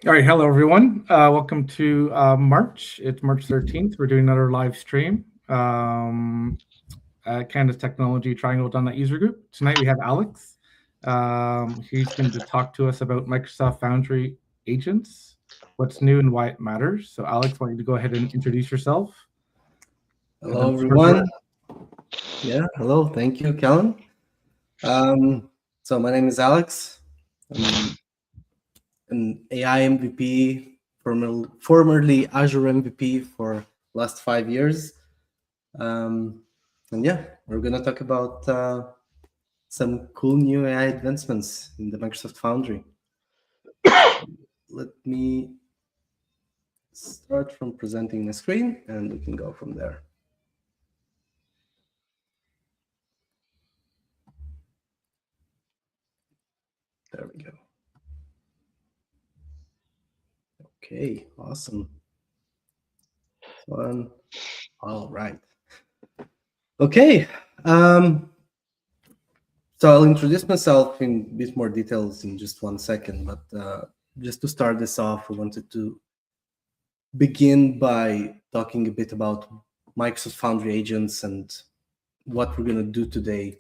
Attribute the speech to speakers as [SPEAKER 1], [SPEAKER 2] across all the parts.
[SPEAKER 1] All right, hello everyone. Welcome to March. It's March 13th. We're doing another live stream at Canada's Technology Triangle Dot User Group. Tonight we have Alex. He's going to talk to us about Microsoft Foundry agents, what's new and why it matters. So Alex, why don't you go ahead and introduce yourself?
[SPEAKER 2] Hello everyone. Yeah, hello. Thank you, Kellen. So my name is Alex. I'm an AI MVP, formerly Azure MVP for last 5 years. And yeah, we're gonna talk about some cool new AI advancements in the Microsoft Foundry. Let me start from presenting the screen and we can go from there. There we go. Okay, awesome. Fun. All right. Okay. So I'll introduce myself in a bit more details in just 1 second, but just to start this off, I wanted to begin by talking a bit about Microsoft Foundry agents and what we're going to do today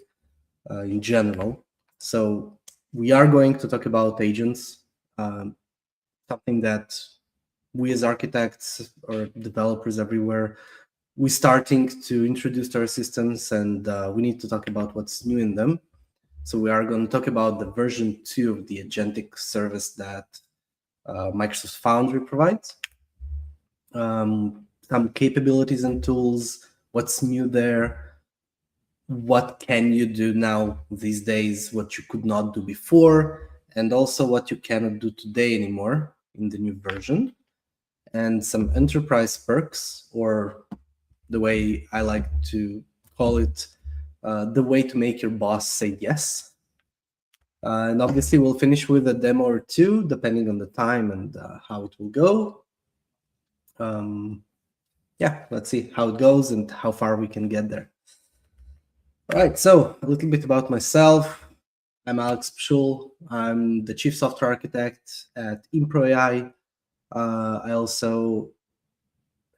[SPEAKER 2] in general. So we are going to talk about agents, something that we as architects or developers everywhere, we're starting to introduce to our systems, and we need to talk about what's new in them. So we are going to talk about the version 2 of the agentic service that Microsoft Foundry provides. Some capabilities and tools, what's new there, what can you do now these days, what you could not do before, and also what you cannot do today anymore in the new version, and some enterprise perks, or the way I like to call it, the way to make your boss say yes. And obviously we'll finish with a demo or two, depending on the time and how it will go. Yeah, let's see how it goes and how far we can get there. All right, so a little bit about myself. I'm Alex Pshul. I'm the Chief Software Architect at Entra AI. I also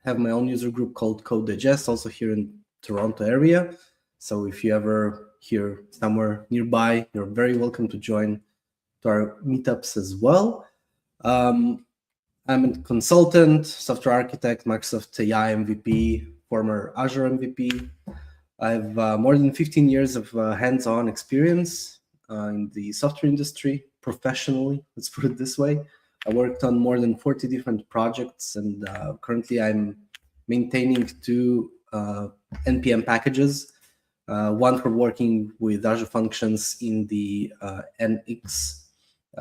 [SPEAKER 2] have my own user group called Code Digest, also here in Toronto area. So if you ever here somewhere nearby, you're very welcome to join to our meetups as well. I'm a consultant, software architect, Microsoft AI MVP, former Azure MVP. I have more than 15 years of hands-on experience in the software industry professionally, let's put it this way. I worked on more than 40 different projects, and currently I'm maintaining 2 NPM packages. One for working with Azure Functions in the NX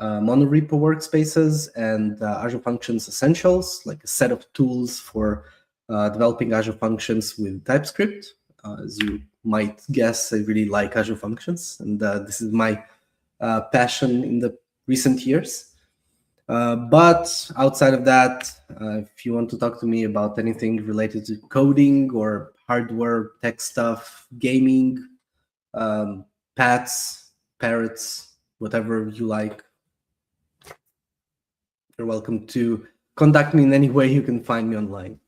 [SPEAKER 2] monorepo workspaces, and Azure Functions Essentials, like a set of tools for developing Azure Functions with TypeScript. As you might guess, I really like Azure Functions, and this is my passion in the recent years. But outside of that, if you want to talk to me about anything related to coding or hardware, tech stuff, gaming, pets, parrots, whatever you like, you're welcome to contact me in any way you can find me online.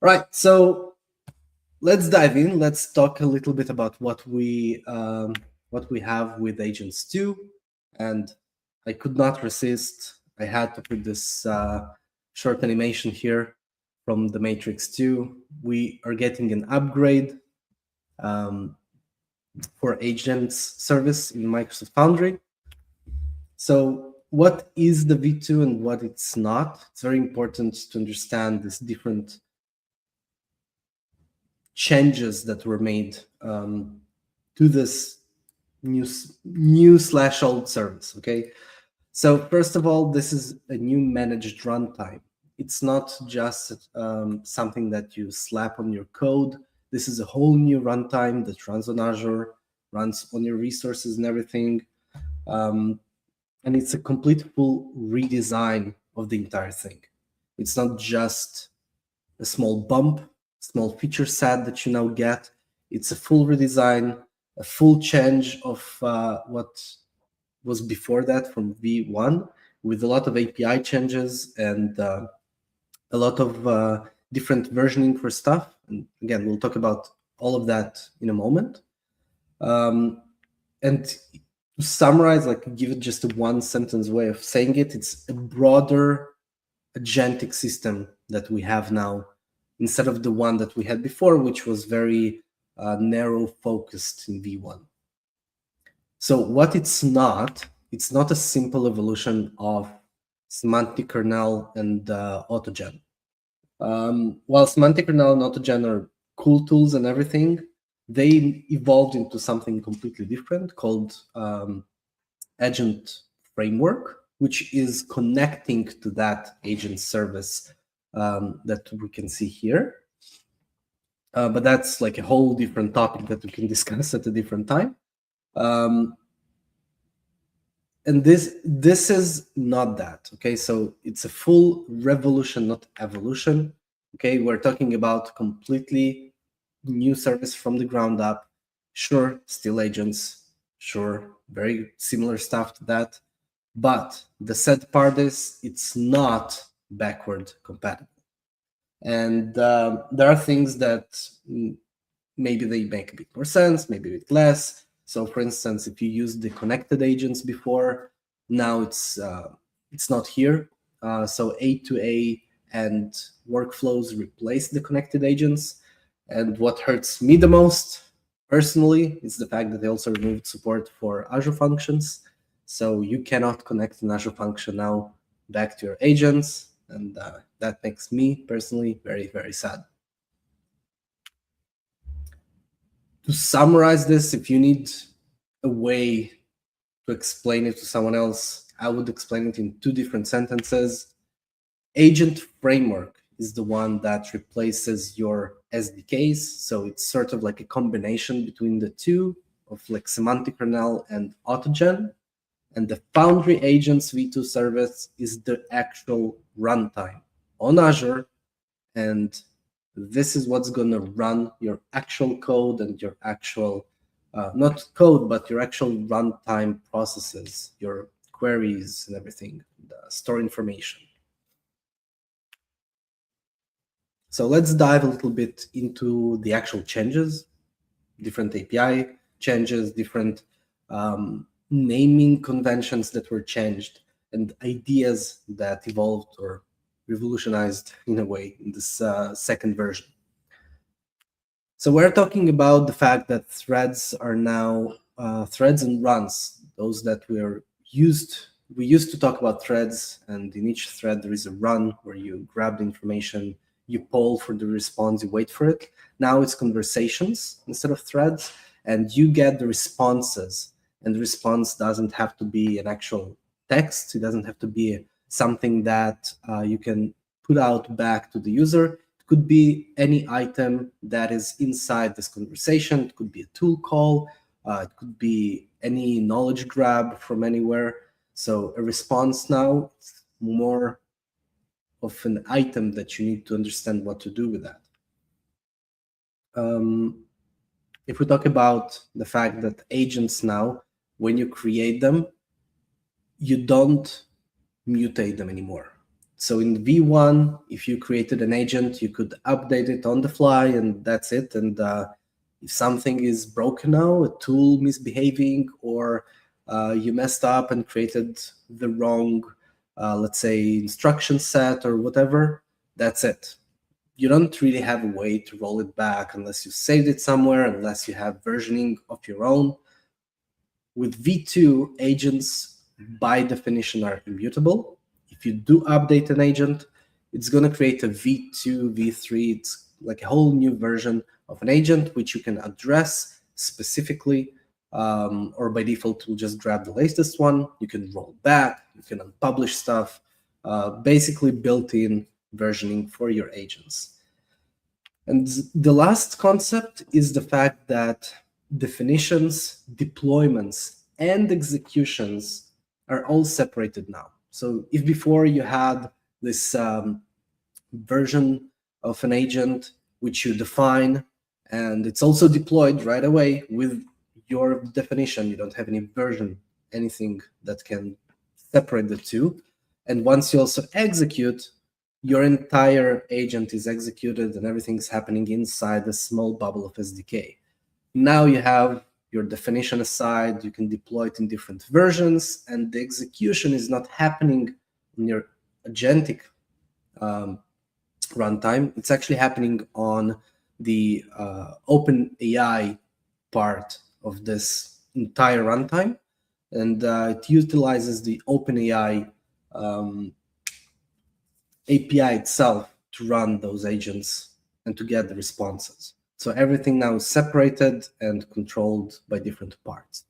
[SPEAKER 2] All right, so let's dive in. Let's talk a little bit about what we have with Agents 2, and I could not resist. I had to put this short animation here from the Matrix 2. We are getting an upgrade for agents service in Microsoft Foundry. So what is the V2 and what it's not? It's very important to understand these different changes that were made to this new/old service, okay? So first of all, this is a new managed runtime. It's not just something that you slap on your code. This is a whole new runtime that runs on Azure, runs on your resources and everything. And it's a complete full redesign of the entire thing. It's not just a small bump, small feature set that you now get. It's a full redesign, a full change of what was before that from V1, with a lot of API changes and a lot of different versioning for stuff. And again, we'll talk about all of that in a moment. And to summarize, like give it just a one sentence way of saying it, it's a broader agentic system that we have now, instead of the one that we had before, which was very narrow focused in V1. So what it's not a simple evolution of semantic kernel and autogen. While semantic kernel and autogen are cool tools and everything, they evolved into something completely different called agent framework, which is connecting to that agent service that we can see here. But that's like a whole different topic that we can discuss at a different time. And this is not that, okay? So it's a full revolution, not evolution, okay? We're talking about completely new service from the ground up. Sure, still agents, sure, very similar stuff to that. But the sad part is it's not backward compatible. And there are things that maybe they make a bit more sense, maybe a bit less. So for instance, if you used the connected agents before, now it's not here. So A2A and workflows replace the connected agents. And what hurts me the most personally is the fact that they also removed support for Azure functions. So you cannot connect an Azure function now back to your agents. And that makes me personally very, very sad. To summarize this, if you need a way to explain it to someone else, I would explain it in two different sentences. Agent framework is the one that replaces your SDKs. So it's sort of like a combination between the two of like semantic kernel and autogen. And the Foundry Agents V2 service is the actual runtime on Azure. And this is what's going to run your actual code and your actual, not code, but your actual runtime processes, your queries and everything, store information. So let's dive a little bit into the actual changes, different API changes, different naming conventions that were changed, and ideas that evolved or revolutionized in a way in this second version. So we're talking about the fact that threads are now threads and runs, those that we used to talk about threads, and in each thread there is a run where you grab the information, you poll for the response, you wait for it. Now it's conversations instead of threads, and you get the responses. And the response doesn't have to be an actual text. It doesn't have to be something that you can put out back to the user. It could be any item that is inside this conversation. It could be a tool call. It could be any knowledge grab from anywhere. So a response now is more of an item that you need to understand what to do with that. If we talk about the fact that agents now, when you create them, you don't mutate them anymore. So in V1, if you created an agent, you could update it on the fly and that's it. And if something is broken now, a tool misbehaving, or you messed up and created the wrong, let's say, instruction set or whatever, that's it. You don't really have a way to roll it back unless you saved it somewhere, unless you have versioning of your own. With V2, agents by definition are immutable. If you do update an agent, it's going to create a V2, V3. It's like a whole new version of an agent, which you can address specifically, or by default, you'll just grab the latest one. You can roll back, you can unpublish stuff, basically built-in versioning for your agents. And the last concept is the fact that definitions, deployments, and executions are all separated now. So if before you had this version of an agent which you define, and it's also deployed right away with your definition, you don't have any version, anything that can separate the two. And once you also execute, your entire agent is executed and everything's happening inside a small bubble of SDK. Now you have your definition aside, you can deploy it in different versions, and the execution is not happening in your agentic runtime. It's actually happening on the OpenAI part of this entire runtime, and it utilizes the OpenAI API itself to run those agents and to get the responses. So everything now is separated and controlled by different parts.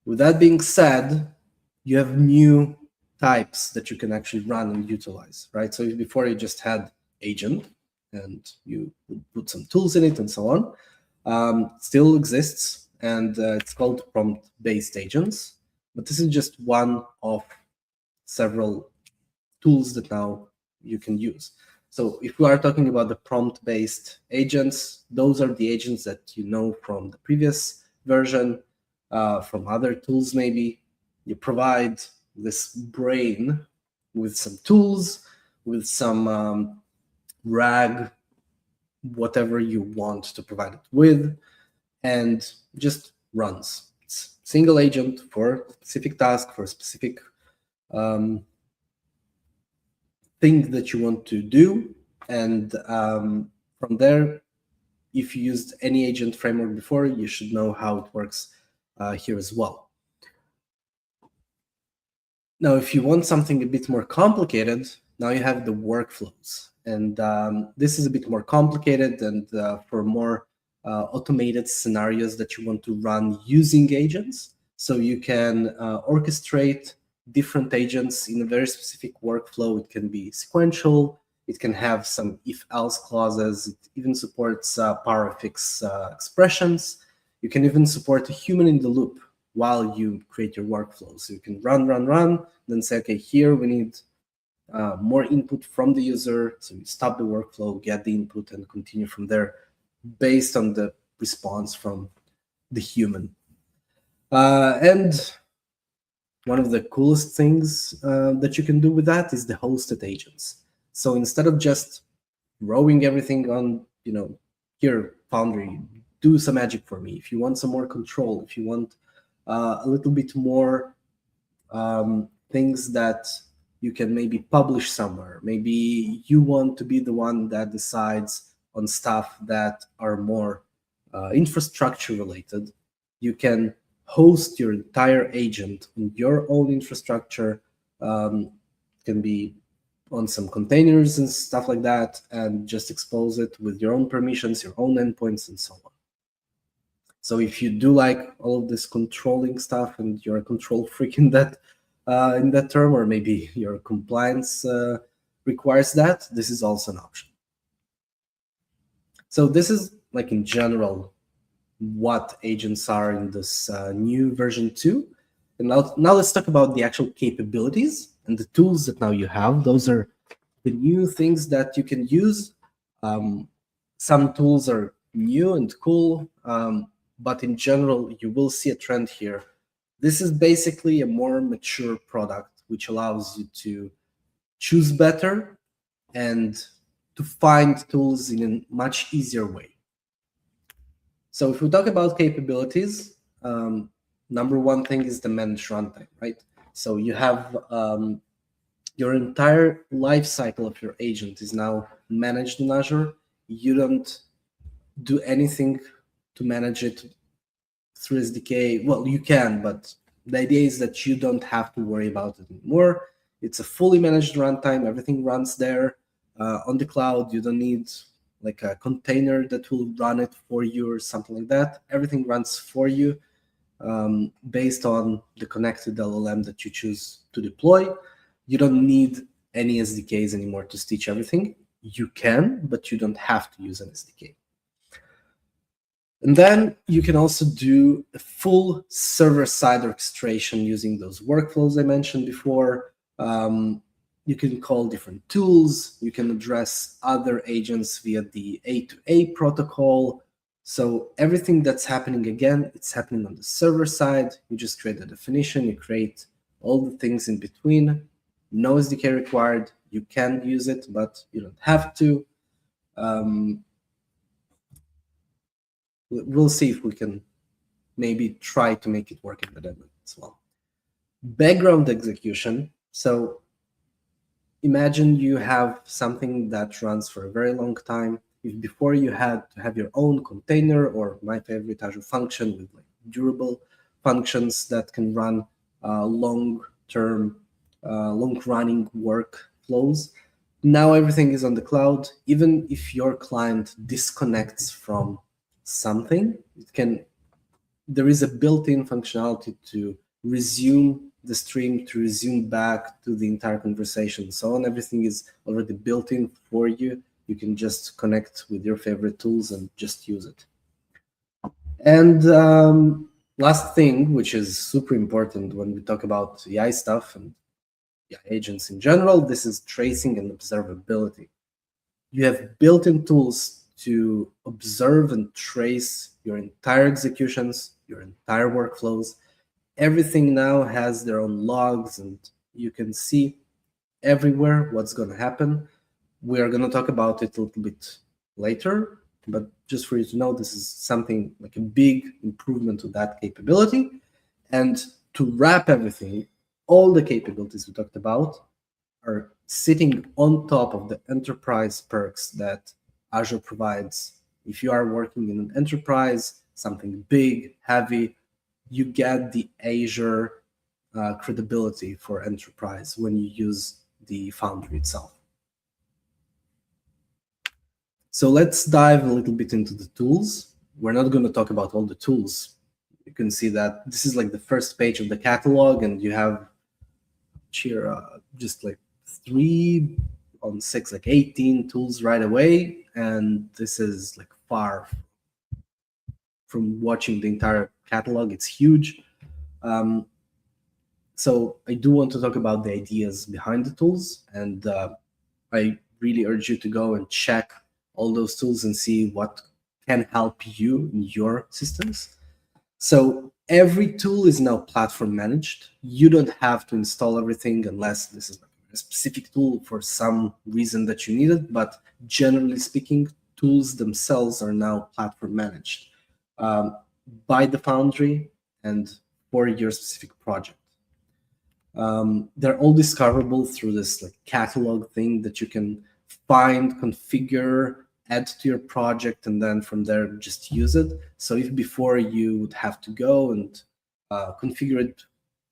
[SPEAKER 2] With that being said, you have new types that you can actually run and utilize, right? So before you just had agent and you would put some tools in it and so on, still exists, and it's called prompt-based agents. But this is just one of several tools that now you can use. So if we are talking about the prompt-based agents, those are the agents that you know from the previous version, from other tools maybe. You provide this brain with some tools, with some RAG, whatever you want to provide it with, and just runs. It's a single agent for a specific task, for a specific thing that you want to do. And from there, if you used any agent framework before, you should know how it works here as well. Now, if you want something a bit more complicated, now you have the workflows. And this is a bit more complicated, and for more automated scenarios that you want to run using agents. So you can orchestrate different agents in a very specific workflow. It can be sequential. It can have some if-else clauses. It even supports PowerFX expressions. You can even support a human in the loop while you create your workflow. So you can run, then say, okay, here we need more input from the user. So you stop the workflow, get the input, and continue from there based on the response from the human. And one of the coolest things that you can do with that is the hosted agents. So instead of just rowing everything on, here, Foundry, do some magic for me. If you want some more control, if you want a little bit more things that you can maybe publish somewhere, maybe you want to be the one that decides on stuff that are more infrastructure related, you can host your entire agent in your own infrastructure. Can be on some containers and stuff like that, and just expose it with your own permissions, your own endpoints, and so on. So if you do like all of this controlling stuff and you're a control freak in that term, or maybe your compliance requires that, this is also an option. So this is like in general what agents are in this new version 2. And now let's talk about the actual capabilities and the tools that now you have. Those are the new things that you can use. Some tools are new and cool, but in general, you will see a trend here. This is basically a more mature product, which allows you to choose better and to find tools in a much easier way. So if we talk about capabilities, number one thing is the managed runtime, right? So you have your entire life cycle of your agent is now managed in Azure. You don't do anything to manage it through SDK. Well, you can, but the idea is that you don't have to worry about it anymore. It's a fully managed runtime. Everything runs there on the cloud. You don't need like a container that will run it for you or something like that. Everything runs for you based on the connected LLM that you choose to deploy. You don't need any SDKs anymore to stitch everything. You can, but you don't have to use an SDK. And then you can also do a full server-side orchestration using those workflows I mentioned before. You can call different tools. You can address other agents via the A2A protocol. So everything that's happening, again, it's happening on the server side. You just create a definition, you create all the things in between. No SDK required. You can use it, but you don't have to. We'll see if we can maybe try to make it work in the demo as well. Background execution. So imagine you have something that runs for a very long time. If before you had to have your own container, or my favorite Azure function with like durable functions that can run long-term, long-running workflows. Now everything is on the cloud. Even if your client disconnects from something, there is a built-in functionality to resume the stream, to resume back to the entire conversation, so on. Everything is already built in for you. You can just connect with your favorite tools and just use it. And last thing, which is super important when we talk about AI stuff and agents in general, this is tracing and observability. You have built-in tools to observe and trace your entire executions, your entire workflows. Everything now has their own logs, and you can see everywhere what's going to happen. We are going to talk about it a little bit later, but just for you to know, this is something like a big improvement to that capability. And to wrap everything, all the capabilities we talked about are sitting on top of the enterprise perks that Azure provides. If you are working in an enterprise, something big, heavy, you get the Azure credibility for enterprise when you use the Foundry itself. So let's dive a little bit into the tools. We're not going to talk about all the tools. You can see that this is like the first page of the catalog, and you have here just like 3 on 6, like 18 tools right away. And this is like far from watching the entire catalog. It's huge. So I do want to talk about the ideas behind the tools, and I really urge you to go and check all those tools and see what can help you in your systems. So every tool is now platform managed. You don't have to install everything unless this is a specific tool for some reason that you need it. But generally speaking, tools themselves are now platform managed by the Foundry and for your specific project. They're all discoverable through this like catalog thing that you can find, configure, add to your project, and then from there just use it. So if before you would have to go and configure it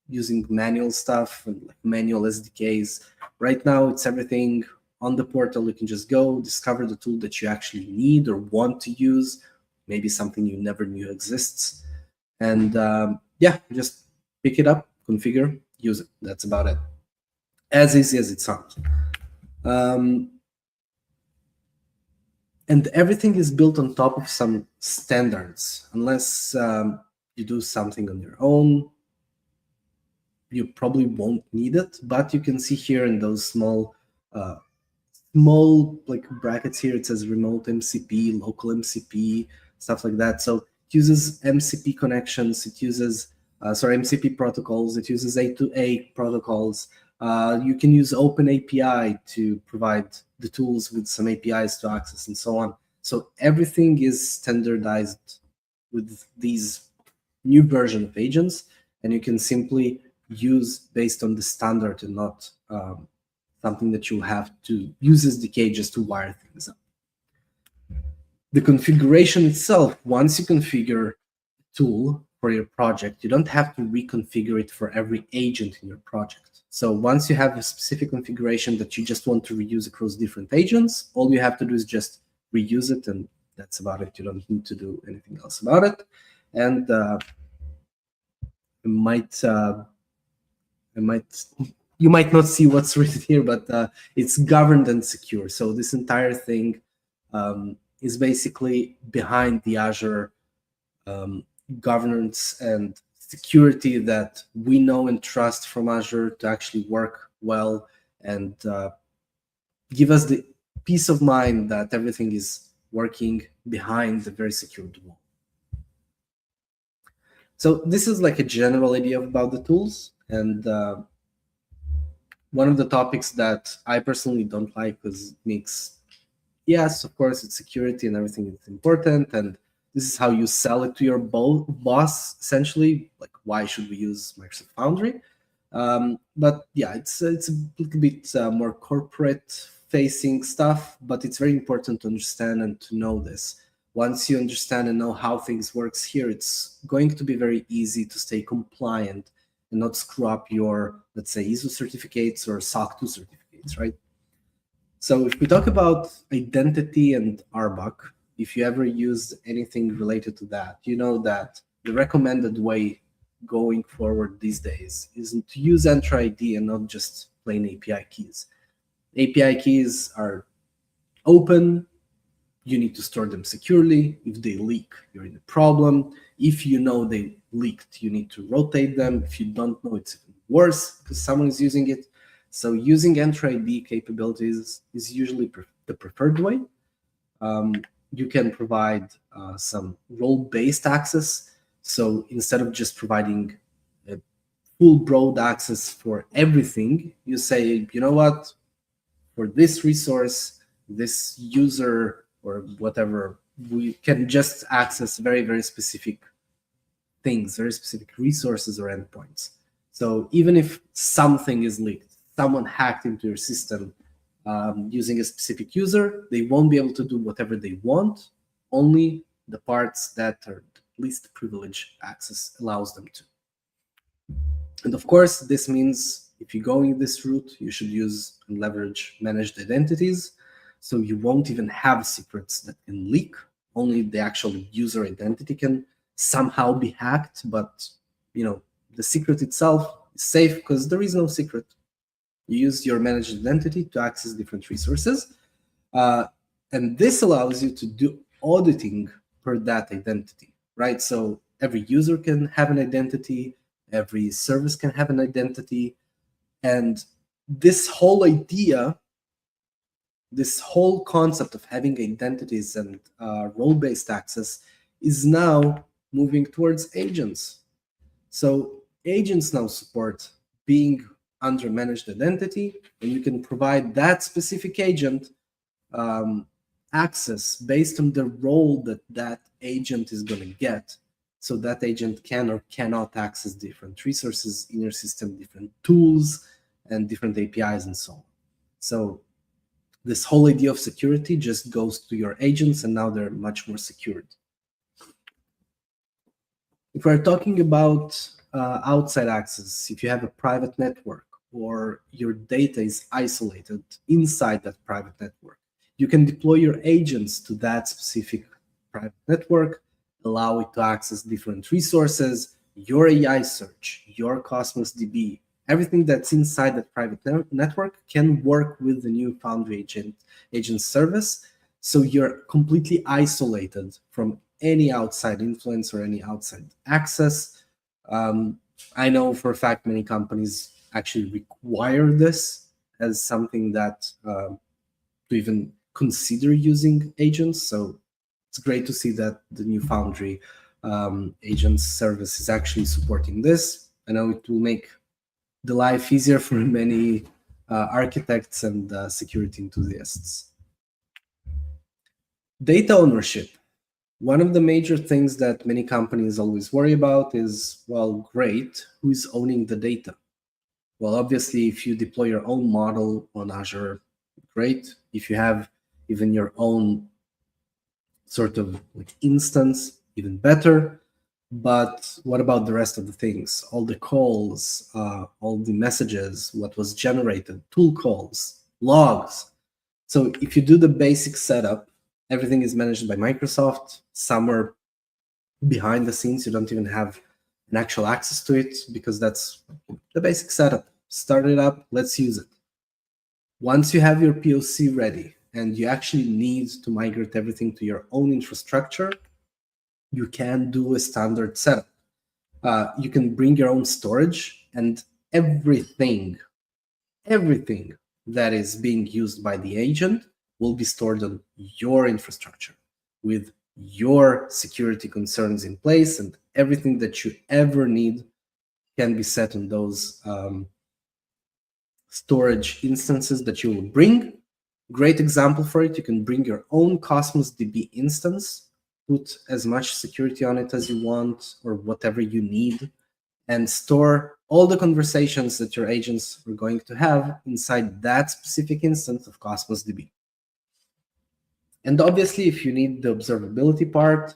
[SPEAKER 2] using manual stuff and like manual SDKs, right now it's everything on the portal. You can just go discover the tool that you actually need or want to use, maybe something you never knew exists, and just pick it up, configure, use it. That's about it. As easy as it sounds. And everything is built on top of some standards. Unless you do something on your own, you probably won't need it. But you can see here in those small like brackets here, it says remote MCP, local MCP, stuff like that. So it uses MCP connections. It uses MCP protocols. It uses A2A protocols. You can use Open API to provide the tools with some APIs to access and so on. So everything is standardized with these new version of agents, and you can simply use based on the standard and not something that you have to use SDK just to wire things up. The configuration itself, once you configure a tool for your project, you don't have to reconfigure it for every agent in your project. So once you have a specific configuration that you just want to reuse across different agents, all you have to do is just reuse it, and that's about it. You don't need to do anything else about it. And you might not see what's written here, but it's governed and secure. So this entire thing is basically behind the Azure governance and security that we know and trust from Azure to actually work well and give us the peace of mind that everything is working behind the very secured wall. So this is like a general idea about the tools. And one of the topics that I personally don't like because it makes, yes, of course, it's security and everything is important. And this is how you sell it to your boss, essentially. Like, why should we use Microsoft Foundry? But yeah, it's a little bit more corporate-facing stuff, but it's very important to understand and to know this. Once you understand and know how things works here, it's going to be very easy to stay compliant and not screw up your, let's say, ISO certificates or SOC 2 certificates, right? So if we talk about identity and RBAC, if you ever used anything related to that, you know that the recommended way going forward these days is to use Entra ID and not just plain API keys. API keys are open. You need to store them securely. If they leak, you're in a problem. If you know they leaked, you need to rotate them. If you don't know, it's even worse because someone is using it. So using Entra ID capabilities is usually the preferred way. You can provide some role-based access. So instead of just providing a full broad access for everything, you say, you know what, for this resource, this user or whatever, we can just access very, very specific things, very specific resources or endpoints. So even if something is leaked, someone hacked into your system using a specific user, they won't be able to do whatever they want, only the parts that are least privilege access allows them to. And of course, this means if you're going this route, you should use and leverage managed identities. So you won't even have secrets that can leak. Only the actual user identity can somehow be hacked, but the secret itself is safe because there is no secret. You use your managed identity to access different resources. And this allows you to do auditing per that identity, right? So every user can have an identity, every service can have an identity. And this whole idea, this whole concept of having identities and role-based access is now moving towards agents. So agents now support being under managed identity, and you can provide that specific agent access based on the role that that agent is going to get. So that agent can or cannot access different resources in your system, different tools, and different APIs and so on. So this whole idea of security just goes to your agents, and now they're much more secured. If we're talking about outside access, if you have a private network or your data is isolated inside that private network, you can deploy your agents to that specific private network, allow it to access different resources, your AI search, your Cosmos DB, everything that's inside that private network can work with the new Foundry agent service. So you're completely isolated from any outside influence or any outside access. I know for a fact many companies actually require this as something that to even consider using agents. So it's great to see that the new Foundry agents service is actually supporting this. I know it will make the life easier for many architects and security enthusiasts. Data ownership. One of the major things that many companies always worry about is, well, great, who's owning the data? Well, obviously, if you deploy your own model on Azure, great. If you have even your own sort of like instance, even better. But what about the rest of the things? All the calls, all the messages, what was generated, tool calls, logs. So if you do the basic setup, everything is managed by Microsoft. Somewhere behind the scenes, you don't even have an actual access to it because that's the basic setup. Start it up, let's use it. Once you have your POC ready and you actually need to migrate everything to your own infrastructure, you can do a standard setup. You can bring your own storage, and everything that is being used by the agent will be stored on your infrastructure. with your security concerns in place, and everything that you ever need can be set on those storage instances that you will bring. Great example for it, you can bring your own Cosmos DB instance, put as much security on it as you want or whatever you need, and store all the conversations that your agents are going to have inside that specific instance of Cosmos DB. And obviously, if you need the observability part,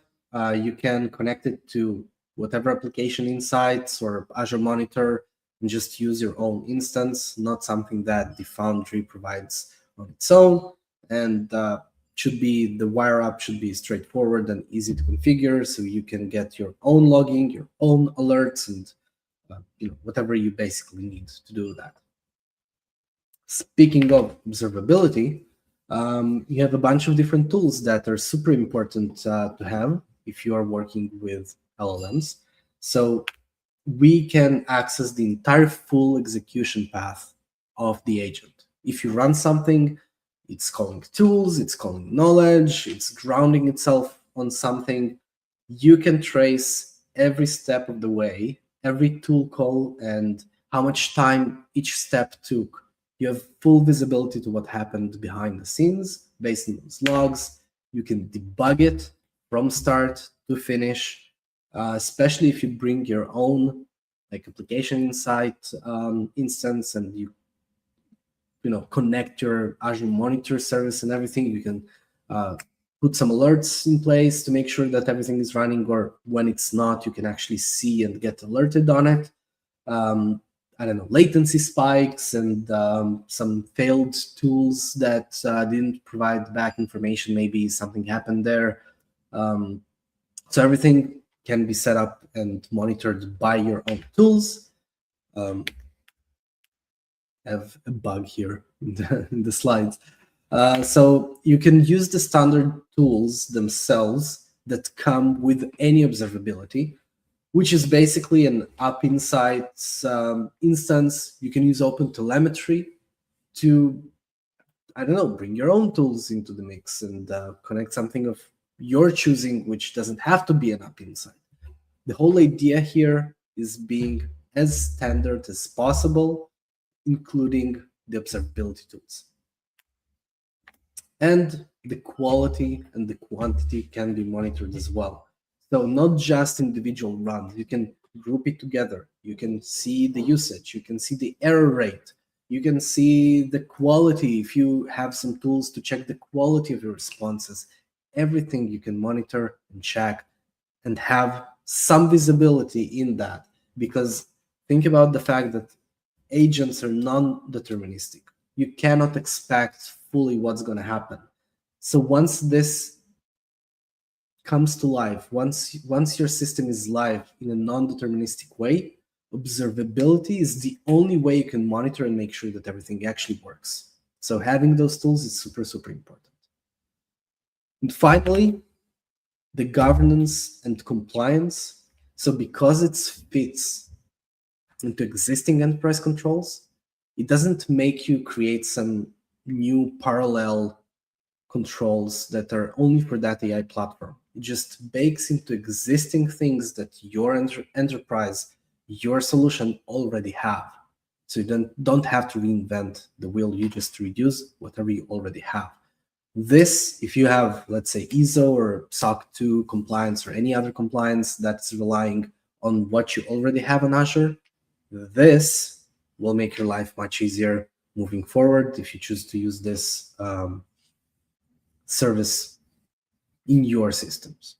[SPEAKER 2] you can connect it to whatever application insights or Azure Monitor and just use your own instance, not something that the Foundry provides on its own. And the wire up should be straightforward and easy to configure, so you can get your own logging, your own alerts, and whatever you basically need to do that. Speaking of observability, you have a bunch of different tools that are super important to have if you are working with LLMs. So we can access the entire full execution path of the agent. If you run something, it's calling tools, it's calling knowledge, it's grounding itself on something. You can trace every step of the way, every tool call, and how much time each step took. You have full visibility to what happened behind the scenes based on those logs. You can debug it from start to finish, especially if you bring your own application insight instance and you connect your Azure Monitor service and everything. You can put some alerts in place to make sure that everything is running, or when it's not, you can actually see and get alerted on it. I don't know, latency spikes and some failed tools that didn't provide back information. Maybe something happened there. So everything can be set up and monitored by your own tools. I have a bug here in the slides. So you can use the standard tools themselves that come with any observability, which is basically an App Insights instance. You can use OpenTelemetry to, I don't know, bring your own tools into the mix and connect something of your choosing, which doesn't have to be an App Insight. The whole idea here is being as standard as possible, including the observability tools. And the quality and the quantity can be monitored as well. So not just individual runs, you can group it together. You can see the usage, you can see the error rate, you can see the quality if you have some tools to check the quality of your responses. Everything you can monitor and check and have some visibility in that, because think about the fact that agents are non-deterministic. You cannot expect fully what's going to happen. So once this comes to life, once your system is live in a non-deterministic way, observability is the only way you can monitor and make sure that everything actually works. So having those tools is super, super important. And finally, the governance and compliance. So because it fits into existing enterprise controls, it doesn't make you create some new parallel controls that are only for that AI platform. It just bakes into existing things that your enterprise, your solution already have. So you don't have to reinvent the wheel, you just reduce whatever you already have. This, if you have, let's say, ISO or SOC 2 compliance or any other compliance that's relying on what you already have on Azure, this will make your life much easier moving forward if you choose to use this service in your systems.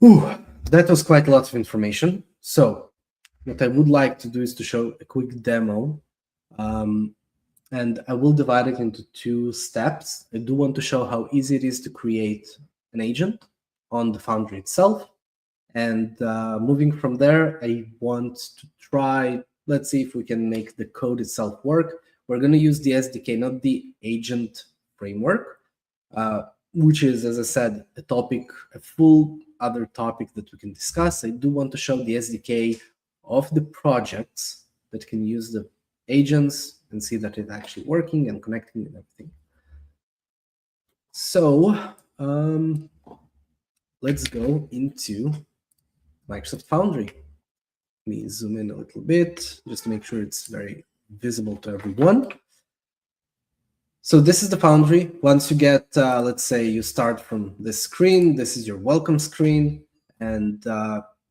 [SPEAKER 2] That was quite a lot of information. So what I would like to do is to show a quick demo. And I will divide it into two steps. I do want to show how easy it is to create an agent on the Foundry itself. And moving from there, I want to try, let's see if we can make the code itself work. We're going to use the SDK, not the agent framework, which is, as I said, a full other topic that we can discuss. I do want to show the SDK of the projects that can use the agents and see that it's actually working and connecting and everything. So let's go into Microsoft Foundry. Let me zoom in a little bit just to make sure it's very visible to everyone. So this is the Foundry. Once you get, let's say you start from this screen, this is your welcome screen, and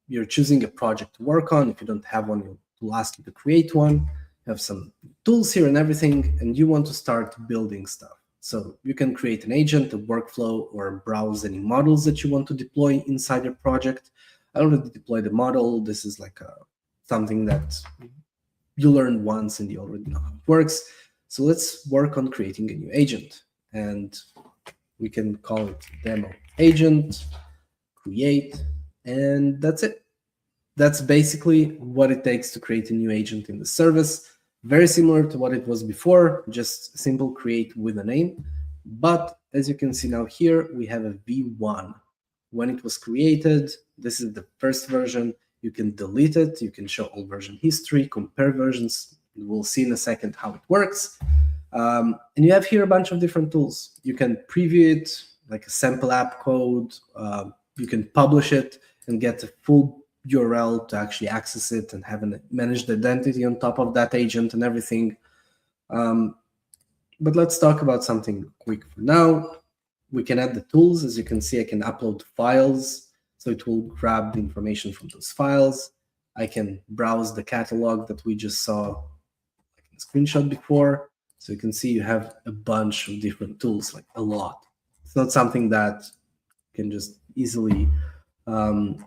[SPEAKER 2] you're choosing a project to work on. If you don't have one, it will ask you to create one. You have some tools here and everything, and you want to start building stuff. So you can create an agent, a workflow, or browse any models that you want to deploy inside your project. I already deployed the model. This is like something that you learn once and you already know how it works. So let's work on creating a new agent, and we can call it demo agent, create, and that's it. That's basically what it takes to create a new agent in the service. Very similar to what it was before, just simple create with a name. But as you can see now here, we have a V1. When it was created, this is the first version. You can delete it. You can show all version history, compare versions. We'll see in a second how it works. And you have here a bunch of different tools. You can preview it, like a sample app code. You can publish it and get a full URL to actually access it and have a managed identity on top of that agent and everything. But let's talk about something quick for now. We can add the tools. As you can see, I can upload files, so it will grab the information from those files. I can browse the catalog that we just saw like in the screenshot before. So you can see you have a bunch of different tools, like a lot. It's not something that you can just easily, not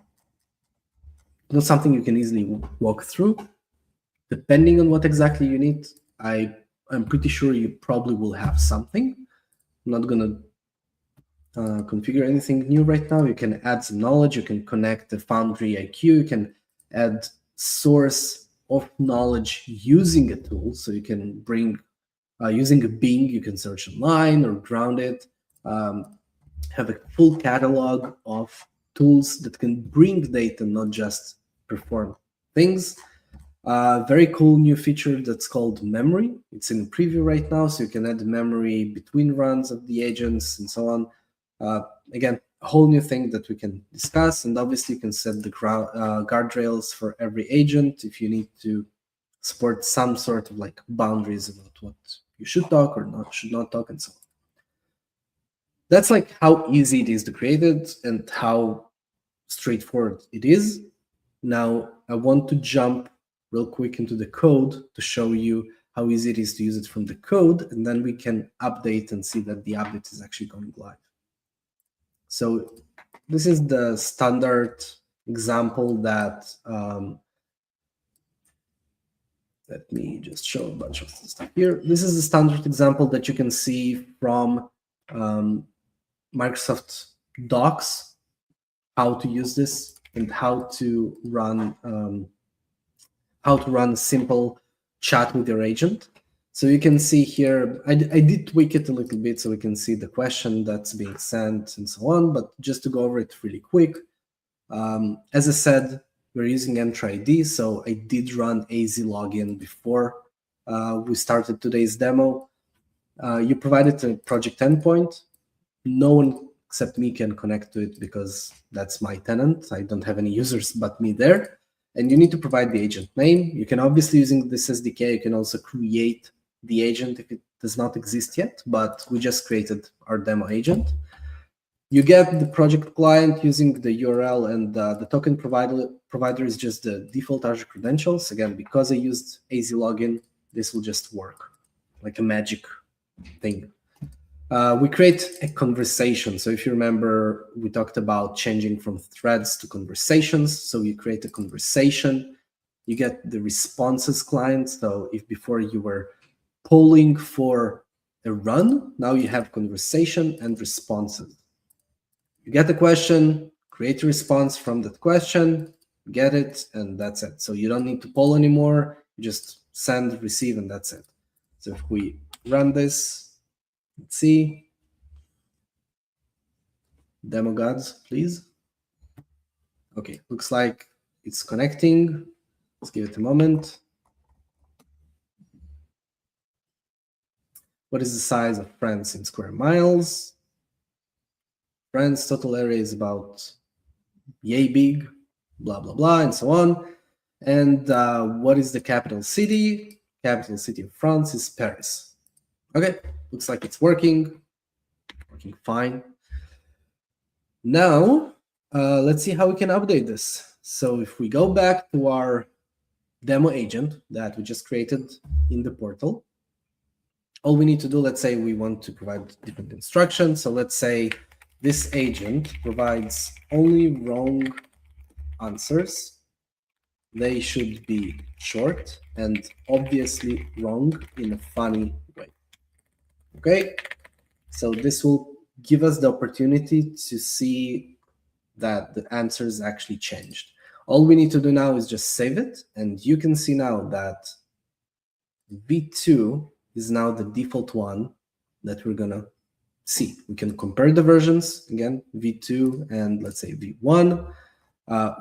[SPEAKER 2] something you can easily walk through. Depending on what exactly you need, I'm pretty sure you probably will have something. I'm not going to configure anything new right now. You can add some knowledge. You can connect the Foundry IQ. You can add source of knowledge using a tool. So you can bring, using a Bing, you can search online or ground it. Have a full catalog of tools that can bring data, not just perform things. Very cool new feature that's called memory. It's in preview right now, so you can add memory between runs of the agents and so on. Again, a whole new thing that we can discuss, and obviously you can set the guardrails for every agent if you need to support some sort of like boundaries about what you should talk or not should not talk and so on. That's like how easy it is to create it and how straightforward it is. Now I want to jump real quick into the code to show you how easy it is to use it from the code, and then we can update and see that the update is actually going live. So this is the standard example that, let me just show a bunch of stuff here. This is the standard example that you can see from Microsoft Docs, how to use this and how to run a simple chat with your agent. So you can see here, I did tweak it a little bit so we can see the question that's being sent and so on, but just to go over it really quick. As I said, we're using Entra ID, so I did run AZ login before we started today's demo. You provided a project endpoint. No one except me can connect to it because that's my tenant. I don't have any users but me there. And you need to provide the agent name. You can obviously, using this SDK, you can also create the agent if it does not exist yet, but we just created our demo agent. You get the project client using the URL, and the token provider is just the default Azure credentials. Again, because I used AZ login, this will just work like a magic thing. We create a conversation. So if you remember, we talked about changing from threads to conversations. So you create a conversation. You get the responses client. So if before you were polling for a run, now you have conversation and responses. You get the question, create a response from that question, get it, and that's it. So you don't need to poll anymore. You just send, receive, and that's it. So if we run this, let's see. Demo gods, please. Okay, looks like it's connecting. Let's give it a moment. What is the size of France in square miles? France total area is about yay big, blah, blah, blah, and so on. And what is the capital city? Capital city of France is Paris. Okay, looks like it's working fine. Now, let's see how we can update this. So if we go back to our demo agent that we just created in the portal, all we need to do, let's say we want to provide different instructions. So let's say this agent provides only wrong answers. They should be short and obviously wrong in a funny way. Okay, so this will give us the opportunity to see that the answers actually changed. All we need to do now is just save it, and you can see now that V2 is now the default one that we're gonna see. We can compare the versions, again, V2 and let's say V1.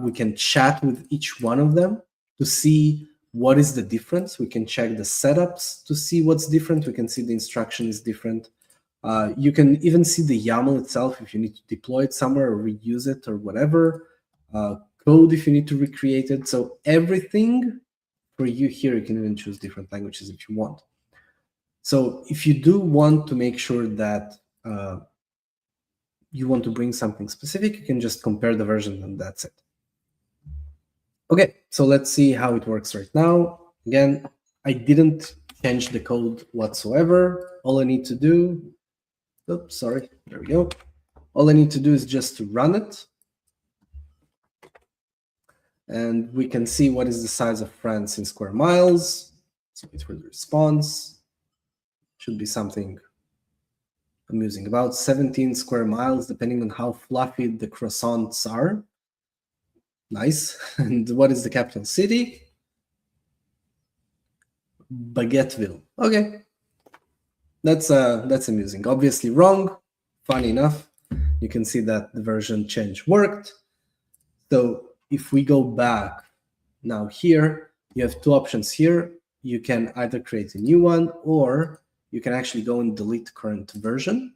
[SPEAKER 2] We can chat with each one of them to see what is the difference. We can check the setups to see what's different. We can see the instruction is different. You can even see the YAML itself if you need to deploy it somewhere or reuse it or whatever. Code if you need to recreate it. So everything for you here, you can even choose different languages if you want. So if you do want to make sure that you want to bring something specific, you can just compare the version and that's it. Okay, so let's see how it works right now. Again, I didn't change the code whatsoever. All I need to do, oops, sorry, there we go. All I need to do is just to run it. And we can see what is the size of France in square miles. So wait for the response. Should be something amusing, about 17 square miles, depending on how fluffy the croissants are. Nice. And what is the capital city? Baguetteville. Okay. That's amusing. Obviously wrong. Funny enough. You can see that the version change worked. So if we go back now here, you have two options here. You can either create a new one or you can actually go and delete current version.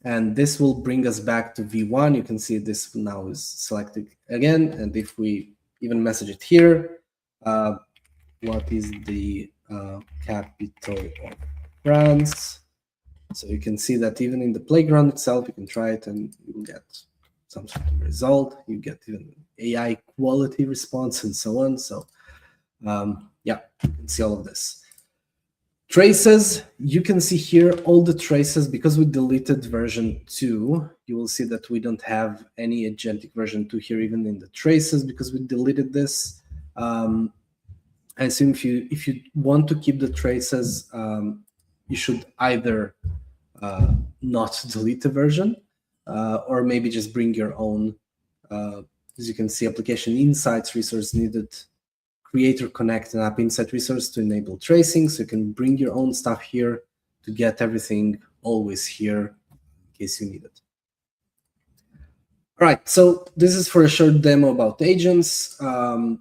[SPEAKER 2] And this will bring us back to V1. You can see this now is selected again. And if we even message it here, what is the capital of France? So you can see that even in the playground itself, you can try it and you will get some sort of result. You get even AI quality response and so on. So yeah, you can see all of this. Traces, you can see here all the traces. Because we deleted version 2, you will see that we don't have any agentic version 2 here, even in the traces, because we deleted this. I assume if you want to keep the traces, you should either not delete the version, or maybe just bring your own. As you can see, application insights resource needed, creator connect and app insight resource to enable tracing. So you can bring your own stuff here to get everything always here in case you need it. All right, so this is for a short demo about agents. I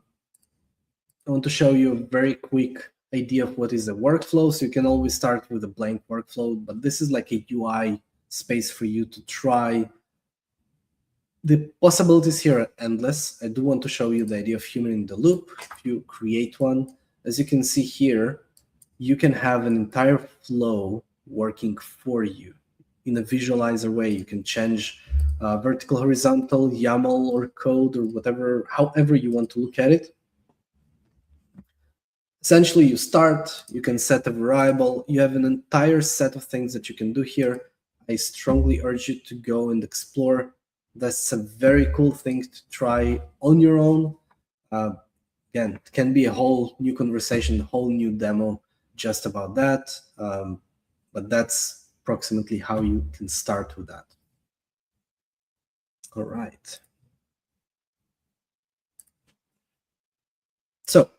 [SPEAKER 2] want to show you a very quick idea of what is a workflow. So you can always start with a blank workflow, but this is like a UI space for you to try. The possibilities here are endless. I do want to show you the idea of human in the loop. If you create one, as you can see here, you can have an entire flow working for you in a visualizer way. You can change vertical, horizontal, YAML, or code, or whatever, however you want to look at it. Essentially, you start, you can set a variable. You have an entire set of things that you can do here. I strongly urge you to go and explore. That's a very cool thing to try on your own. Again, it can be a whole new conversation, a whole new demo just about that. But that's approximately how you can start with that. All right. So,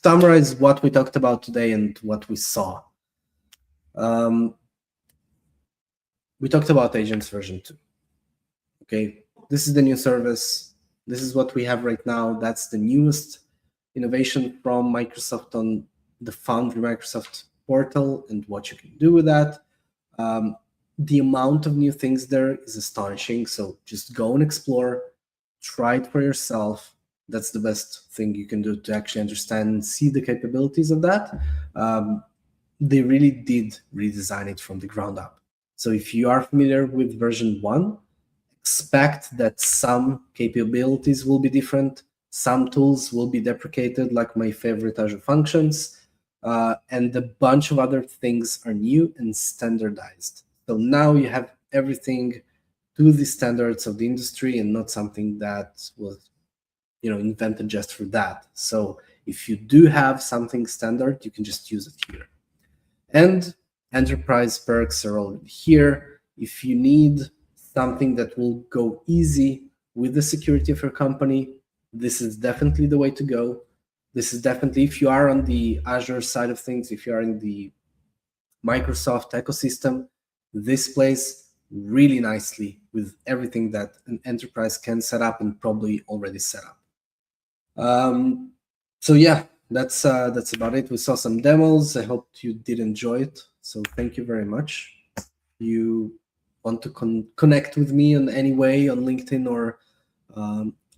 [SPEAKER 2] summarize what we talked about today and what we saw. We talked about agents version 2. Okay, this is the new service. This is what we have right now. That's the newest innovation from Microsoft on the Foundry Microsoft portal and what you can do with that. the amount of new things there is astonishing. So just go and explore, try it for yourself. That's the best thing you can do to actually understand and see the capabilities of that. They really did redesign it from the ground up. So if you are familiar with version 1, expect that some capabilities will be different. Some tools will be deprecated, like my favorite Azure Functions, and a bunch of other things are new and standardized. So now you have everything to the standards of the industry and not something that was invented just for that. So if you do have something standard, you can just use it here. And enterprise perks are already here. If you need something that will go easy with the security of your company, this is definitely the way to go. This is definitely, if you are on the Azure side of things, if you are in the Microsoft ecosystem, this plays really nicely with everything that an enterprise can set up and probably already set up. So yeah, that's about it. We saw some demos. I hope you did enjoy it. So thank you very much. You want to connect with me in any way on LinkedIn or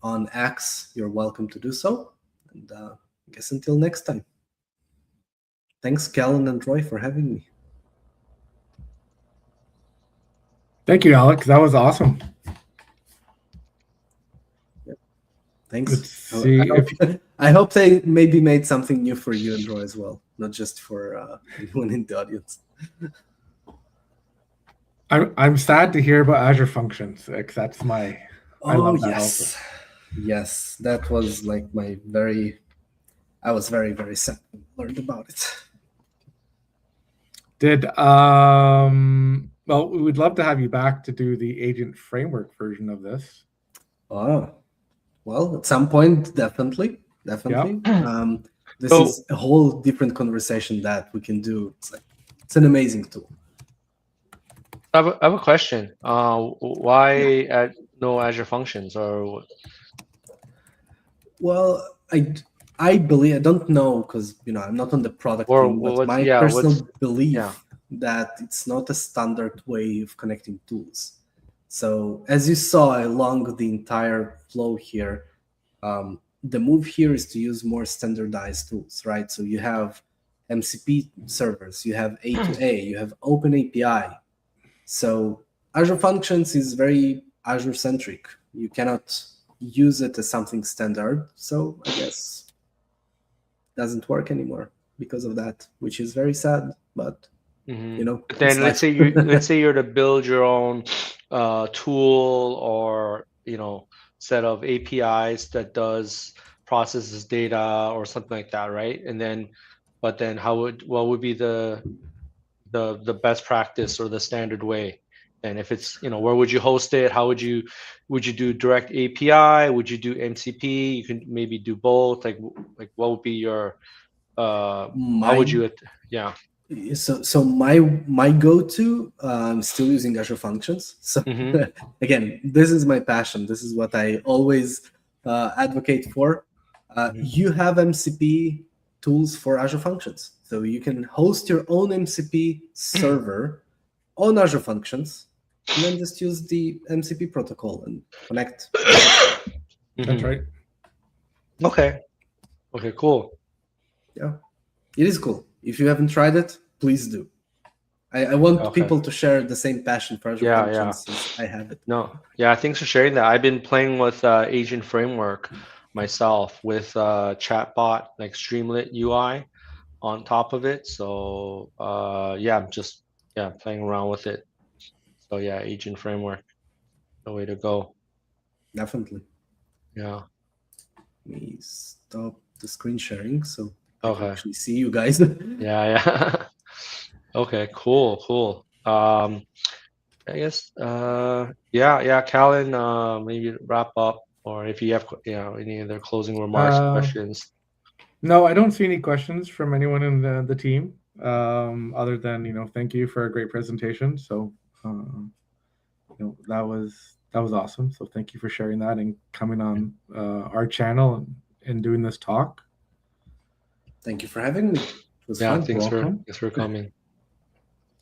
[SPEAKER 2] on X, you're welcome to do so. And I guess until next time. Thanks, Callan and Roy, for having me.
[SPEAKER 1] Thank you, Alex. That was awesome.
[SPEAKER 2] Yep. Thanks.
[SPEAKER 1] Let's see
[SPEAKER 2] I hope they maybe made something new for you and Roy as well, not just for anyone in the audience.
[SPEAKER 1] I'm sad to hear about Azure Functions. Like, that's my. I love that
[SPEAKER 2] yes,
[SPEAKER 1] also.
[SPEAKER 2] Yes, that was like I was very, very sad when I learned about it.
[SPEAKER 1] Well, we would love to have you back to do the agent framework version of this.
[SPEAKER 2] Oh, well, at some point, definitely.
[SPEAKER 1] Yeah.
[SPEAKER 2] This is a whole different conversation that we can do. It's an amazing tool.
[SPEAKER 3] I have a question. Why no Azure Functions or?
[SPEAKER 2] Well, I believe, I don't know, because I'm not on the product team, but my personal belief that it's not a standard way of connecting tools. So as you saw along the entire flow here, the move here is to use more standardized tools, right? So you have MCP servers, you have A2A, you have Open API. So Azure Functions is very Azure centric. You cannot use it as something standard. So I guess it doesn't work anymore because of that, which is very sad, but
[SPEAKER 3] But then let's say you're to build your own tool or set of APIs that processes data or something like that, right? And then, but then what would be the best practice or the standard way? And if it's where would you host it? How would you do direct API? Would you do MCP? You can maybe do both. Like what would be your how would you? Yeah.
[SPEAKER 2] So my go-to, I'm still using Azure Functions. So again, this is my passion. This is what I always advocate for. You have MCP tools for Azure Functions. So you can host your own MCP server on Azure Functions, and then just use the MCP protocol and connect.
[SPEAKER 1] That's right.
[SPEAKER 3] Okay, cool.
[SPEAKER 2] Yeah, it is cool. If you haven't tried it, please do. I want people to share the same passion for Azure Functions as I have it.
[SPEAKER 3] Thanks for sharing that. I've been playing with Agent Framework myself with chatbot, like Streamlit UI on top of it. So I'm just playing around with it. So Agent Framework, the way to go.
[SPEAKER 2] Definitely.
[SPEAKER 3] Yeah.
[SPEAKER 2] Let me stop the screen sharing so I can
[SPEAKER 3] Okay.
[SPEAKER 2] actually see you guys.
[SPEAKER 3] Yeah. Okay, cool. I guess Callan, maybe wrap up, or if you have any other closing remarks, questions.
[SPEAKER 1] No, I don't see any questions from anyone in the team, other than thank you for a great presentation. So that was awesome. So thank you for sharing that and coming on our channel and doing this talk.
[SPEAKER 2] Thank you for having me. It was fun.
[SPEAKER 3] Thanks for coming.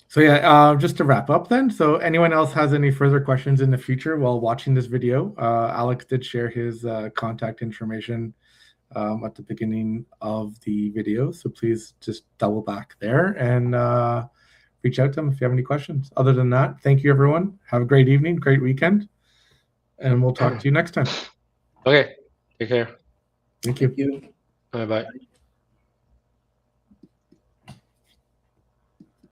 [SPEAKER 1] So yeah, just to wrap up then. So anyone else has any further questions in the future while watching this video, Alex did share his contact information at the beginning of the video. So please just double back there and reach out to him if you have any questions. Other than that, thank you everyone. Have a great evening, great weekend, and we'll talk to you next time.
[SPEAKER 3] Okay, take care.
[SPEAKER 1] Thank you.
[SPEAKER 2] Thank you.
[SPEAKER 3] Bye-bye.